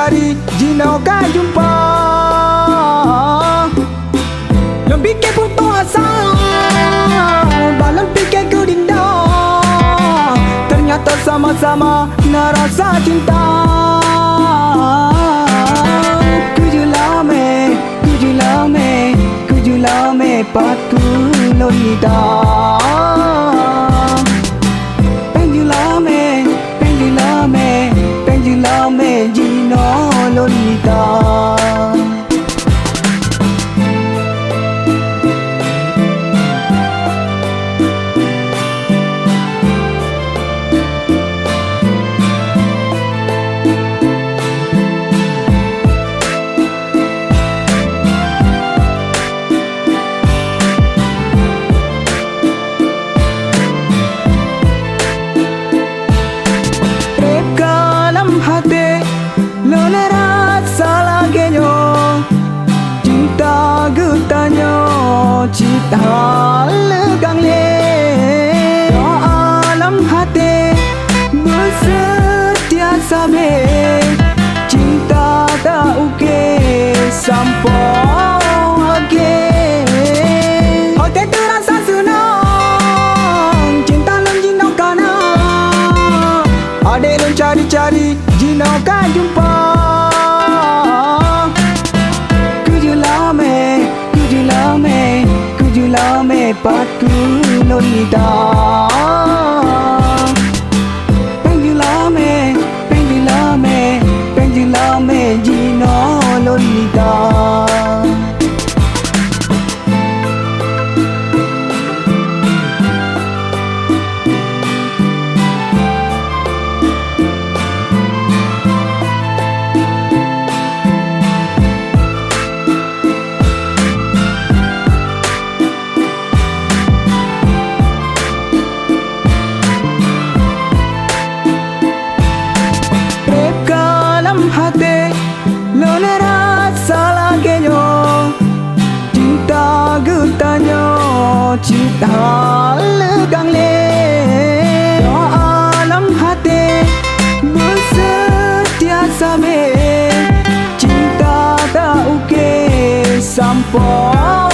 cari-cari Jino kan jumpa. Yang bikin putus asa, balang fikir ku dinda, ternyata sama-sama nak rasa cinta. Kujulame patu lonita. Pendulame Jino lonita. Cita legang le alam hati bersetiasa be, cinta tak uke sampai age. Hati terasa senang, cinta lem Jino kana, adek lem cari-cari Jino kan jumpa. Kujulame patu lonita. Pendulame Jino lonita. Cinta legang le alam hati bersetiasa be, cinta tak uke sampai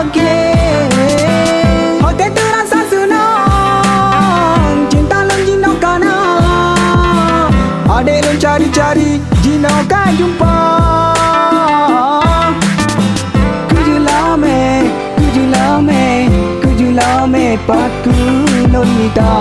age. Hati terasa senang, cinta lem Jino kana, adek lem cari-cari Jino kan jumpa. Kujulame patu lonita.